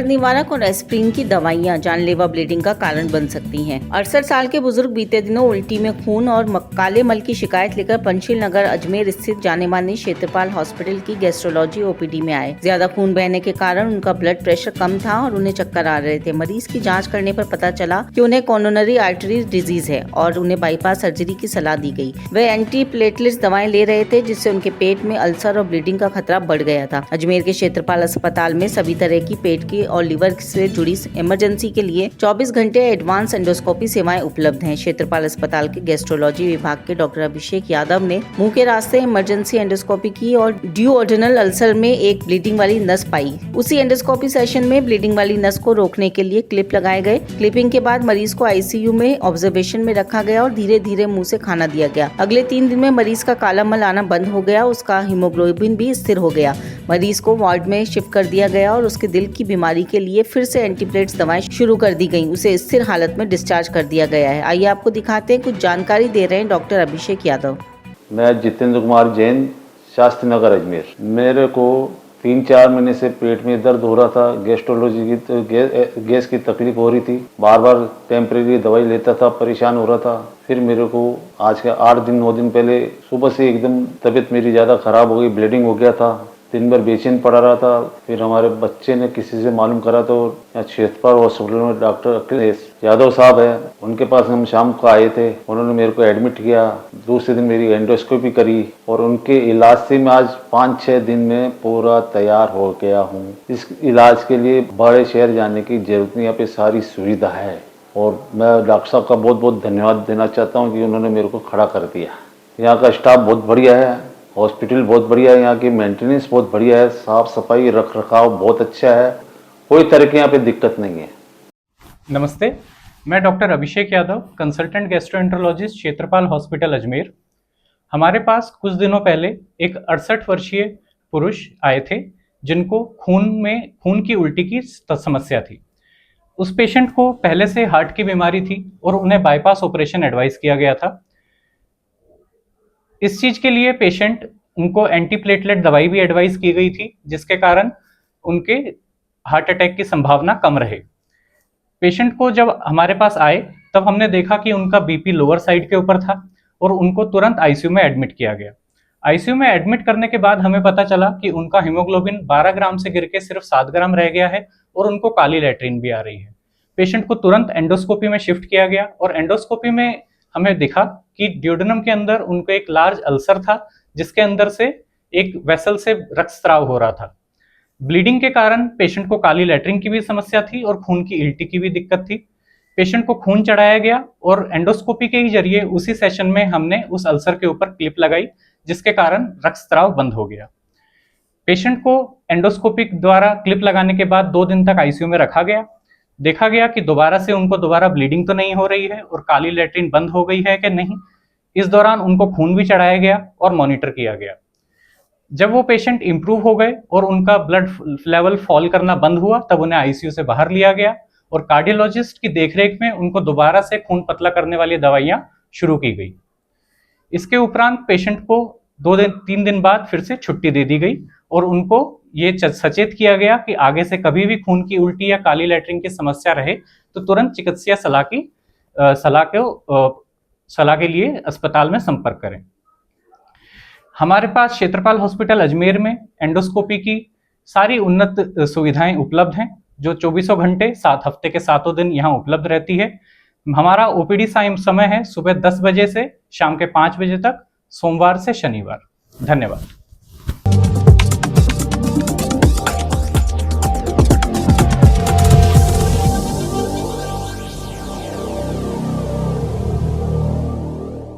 दर्द निवारक और एस्प्रिन की दवाइयां जानलेवा ब्लीडिंग का कारण बन सकती हैं। 68 साल के बुजुर्ग बीते दिनों उल्टी में खून और काले मल की शिकायत लेकर पंचशील नगर अजमेर स्थित जाने माने क्षेत्रपाल हॉस्पिटल की गैस्ट्रोलॉजी ओपीडी में आए। ज्यादा खून बहने के कारण उनका ब्लड प्रेशर कम था और उन्हें चक्कर आ रहे थे। मरीज की जाँच करने पर पता चला कि उन्हें कोरोनरी आर्टरी डिजीज है और उन्हें बाईपास सर्जरी की सलाह दी गई। वे एंटी प्लेटलेट्स दवाएं ले रहे थे, जिससे उनके पेट में अल्सर और ब्लीडिंग का खतरा बढ़ गया था। अजमेर के क्षेत्रपाल अस्पताल में सभी तरह की पेट की और लीवर से जुड़ी इमरजेंसी के लिए 24 घंटे एडवांस एंडोस्कोपी सेवाएं उपलब्ध हैं। क्षेत्रपाल अस्पताल के गैस्ट्रोलॉजी विभाग के डॉक्टर अभिषेक यादव ने मुंह के रास्ते इमरजेंसी एंडोस्कोपी की और ड्यूओडेनल अल्सर में एक ब्लीडिंग वाली नस पाई। उसी एंडोस्कोपी सेशन में ब्लीडिंग वाली नस को रोकने के लिए क्लिप लगाए गए। क्लिपिंग के बाद मरीज को आईसीयू में ऑब्जर्वेशन में रखा गया और धीरे धीरे मुंह से खाना दिया गया। अगले 3 दिन में मरीज का काला मल आना बंद हो गया, उसका हीमोग्लोबिन भी स्थिर हो गया। मरीज को वार्ड में शिफ्ट कर दिया गया और उसके दिल की बीमारी के लिए फिर से एंटीप्लेट्स दवाएं शुरू कर दी गईं। उसे स्थिर हालत में डिस्चार्ज कर दिया गया है। आइए आपको दिखाते हैं, कुछ जानकारी दे रहे हैं डॉक्टर अभिषेक यादव। मैं जितेंद्र कुमार जैन, शास्त्री नगर अजमेर। मेरे को 3-4 महीने से पेट में दर्द हो रहा था। गैस्ट्रोलॉजी की गैस की तकलीफ हो रही थी। बार बार टेम्परेरी दवाई लेता था, परेशान हो रहा था। फिर मेरे को आज के 8-9 दिन पहले सुबह से एकदम तबीयत मेरी ज़्यादा ख़राब हो गई, ब्लीडिंग हो गया था। दिन भर बेचैन पड़ा रहा था। फिर हमारे बच्चे ने किसी से मालूम करा तो यहाँ क्षेत्रपाल हॉस्पिटल में डॉक्टर अखिलेश यादव साहब है, उनके पास हम शाम को आए थे। उन्होंने मेरे को एडमिट किया। दूसरे दिन मेरी एंडोस्कोपी करी और उनके इलाज से मैं आज 5-6 दिन में पूरा तैयार हो गया हूँ। इस इलाज के लिए बड़े शहर जाने की जरूरत नहीं, यहाँ पे सारी सुविधा है। और मैं डॉक्टर साहब का बहुत बहुत धन्यवाद देना चाहता हूँ कि उन्होंने मेरे को खड़ा कर दिया। यहाँ का स्टाफ बहुत बढ़िया है, हॉस्पिटल बहुत बढ़िया है, यहाँ की मेंटेनेंस बहुत बढ़िया है, साफ सफाई रख रखाव बहुत अच्छा है, कोई तरह की यहाँ पे दिक्कत नहीं है। नमस्ते, मैं doctor Abhishek Yadav, consultant gastroenterologist, क्षेत्रपाल हॉस्पिटल अजमेर। हमारे पास कुछ दिनों पहले एक 68 वर्षीय पुरुष आए थे जिनको खून की उल्टी की समस्या थी। उस पेशेंट को पहले से हार्ट की बीमारी थी और उन्हें बाईपास ऑपरेशन एडवाइस किया गया था। इस चीज के लिए उनको एंटीप्लेटलेट दवाई भी एडवाइस की गई थी, जिसके कारण उनके हार्ट अटैक की संभावना कम रहे। पेशेंट को जब हमारे पास आए तब हमने देखा कि उनका बीपी लोअर साइड के ऊपर था और उनको तुरंत आईसीयू में एडमिट किया गया। आईसीयू में एडमिट करने के बाद हमें पता चला कि उनका हीमोग्लोबिन 12 ग्राम से गिर के सिर्फ 7 ग्राम रह गया है और उनको काली लैट्रिन भी आ रही है। पेशेंट को तुरंत एंडोस्कोपी में शिफ्ट किया गया और एंडोस्कोपी में हमें दिखा कि ड्यूडेनम के अंदर उनको एक लार्ज अल्सर था, जिसके अंदर से एक वेसल से रक्तस्राव हो रहा था। ब्लीडिंग के कारण पेशेंट को काली लैट्रिन की भी समस्या थी और खून की इल्टी की भी दिक्कत थी। पेशेंट को खून चढ़ाया गया और एंडोस्कोपी के ही जरिए उसी सेशन में हमने उस अल्सर के ऊपर क्लिप लगाई, जिसके कारण रक्तस्राव बंद हो गया। पेशेंट को एंडोस्कोपी द्वारा क्लिप लगाने के बाद 2 दिन तक आईसीयू में रखा गया। देखा गया कि उनको दोबारा ब्लीडिंग तो नहीं हो रही है और काली लैट्रिन बंद हो गई है कि नहीं। इस दौरान उनको खून भी चढ़ाया गया और मॉनिटर किया गया। जब वो पेशेंट इंप्रूव हो गए और उनका ब्लड लेवल फॉल करना बंद हुआ, तब उन्हें आईसीयू से बाहर लिया गया और कार्डियोलॉजिस्ट की देखरेख में उनको दोबारा से खून पतला करने वाली दवाइयां शुरू की गई। इसके उपरांत पेशेंट को 2-3 दिन बाद फिर से छुट्टी दे दी गई और उनको ये सचेत किया गया कि आगे से कभी भी खून की उल्टी या काली लैट्रिन की समस्या रहे तो तुरंत चिकित्सीय सलाह के लिए अस्पताल में संपर्क करें। हमारे पास क्षेत्रपाल हॉस्पिटल अजमेर में एंडोस्कोपी की सारी उन्नत सुविधाएं उपलब्ध हैं, जो 24 घंटे 7 हफ्ते के 7 दिन यहाँ उपलब्ध रहती है। हमारा ओपीडी समय है सुबह 10 बजे से शाम के 5 बजे तक, सोमवार से शनिवार। धन्यवाद।